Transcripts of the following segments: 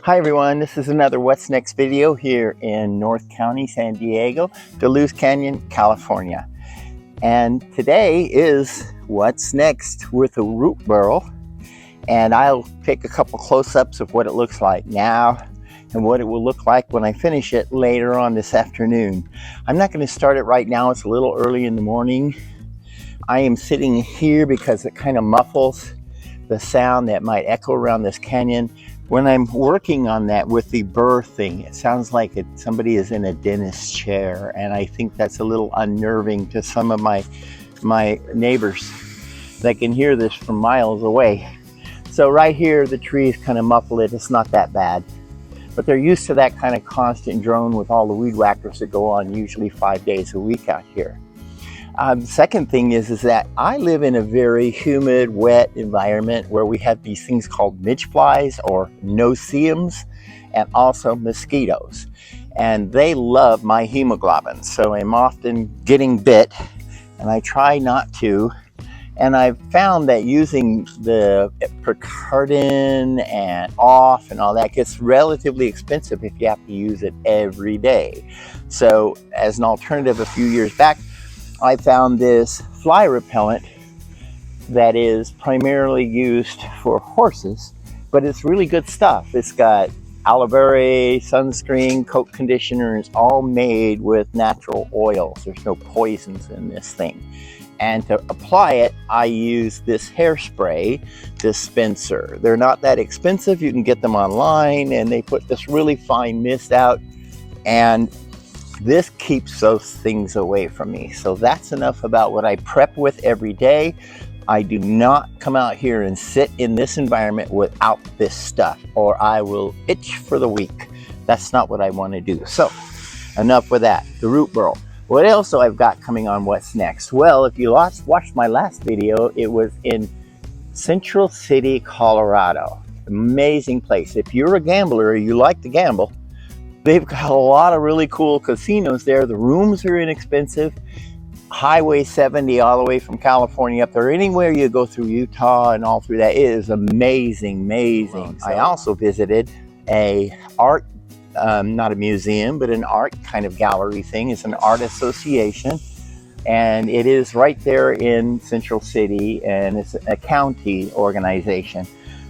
Hi everyone, this is another What's Next video here in North County, San Diego, to Luz Canyon, California. And today is What's Next with a root burl. And I'll take a couple close-ups of what it looks like now and what it will look like when I finish it later on this afternoon. I'm not going to start it right now, it's a little early in the morning. I am sitting here because it kind of muffles the sound that might echo around this canyon. When I'm working on that with the burr thing, it sounds like somebody is in a dentist's chair, and I think that's a little unnerving to some of my neighbors that can hear this from miles away. So right here, the trees kind of muffle it. It's not that bad, but they're used to that kind of constant drone with all the weed whackers that go on usually 5 days a week out here. The second thing is that I live in a very humid, wet environment where we have these things called midge flies or no-see-ums, and also mosquitoes. And they love my hemoglobin, so I'm often getting bit, and I try not to. And I've found that using the Percardin and off and all that gets relatively expensive if you have to use it every day. So as an alternative, a few years back, I found this fly repellent that is primarily used for horses, but it's really good stuff. It's got aloe vera, sunscreen, coat conditioner. It's all made with natural oils. There's no poisons in this thing. And to apply it, I use this hairspray dispenser. They're not that expensive. You can get them online, and they put this really fine mist out, and this keeps those things away from me. So that's enough about what I prep with every day. I do not come out here and sit in this environment without this stuff, or I will itch for the week. That's not what I want to do. So enough with that, the root burl. What else do I've got coming on What's Next? Well, if you watched my last video, it was in Central City, Colorado. Amazing place. If you're a gambler or you like to gamble, they've got a lot of really cool casinos there. The rooms are inexpensive. Highway 70 all the way from California up there. Anywhere you go through Utah and all through that, it is amazing, amazing. I also visited a art, not a museum, but an art kind of gallery thing. It's an art association. And it is right there in Central City, and it's a county organization.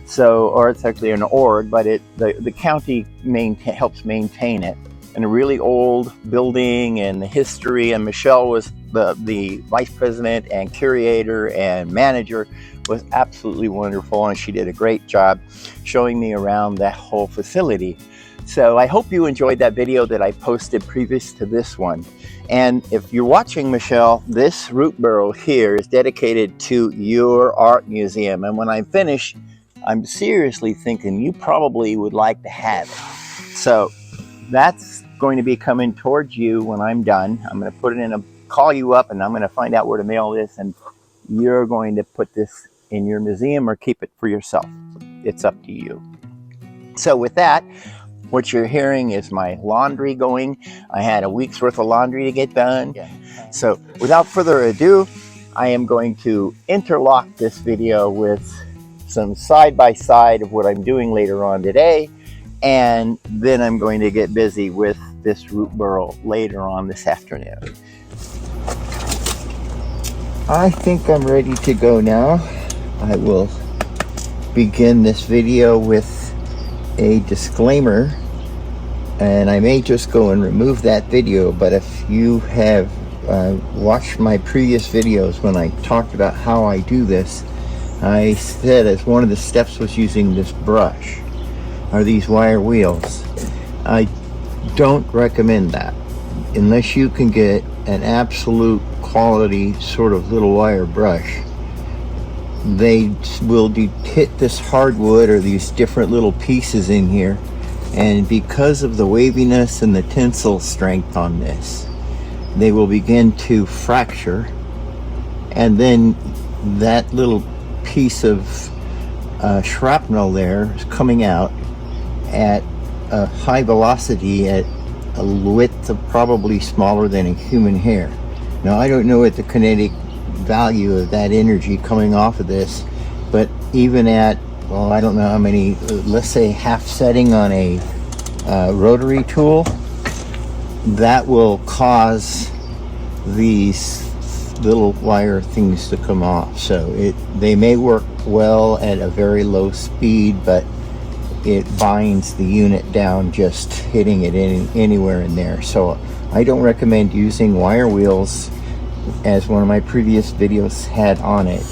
So, or it's actually an org, but the county helps maintain it. And a really old building and the history, and Michelle was the vice president and curator and manager, was absolutely wonderful, and she did a great job showing me around that whole facility. So I hope you enjoyed that video that I posted previous to this one. And if you're watching, Michelle, this root burl here is dedicated to your art museum, and when I finish, I'm seriously thinking you probably would like to have it. So that's going to be coming towards you when I'm done. I'm going to put it in call you up, and I'm going to find out where to mail this, and you're going to put this in your museum or keep it for yourself. It's up to you. So with that, what you're hearing is my laundry going. I had a week's worth of laundry to get done. So without further ado, I am going to interlock this video with some side-by-side of what I'm doing later on today, and then I'm going to get busy with this root burl later on this afternoon. I think I'm ready to go now. I will begin this video with a disclaimer, and I may just go and remove that video, but if you have watched my previous videos when I talked about how I do this, I said as one of the steps was using this brush, or these wire wheels. I don't recommend that unless you can get an absolute quality sort of little wire brush. They will hit this hardwood or these different little pieces in here, and because of the waviness and the tensile strength on this, they will begin to fracture, and then that little piece of shrapnel there is coming out at a high velocity at a width of probably smaller than a human hair. Now, I don't know what the kinetic value of that energy coming off of this, but even at well, I don't know how many, let's say half setting on a rotary tool, that will cause these little wire things to come off. So they may work well at a very low speed, but it binds the unit down just hitting it anywhere in there. So I don't recommend using wire wheels, as one of my previous videos had on it.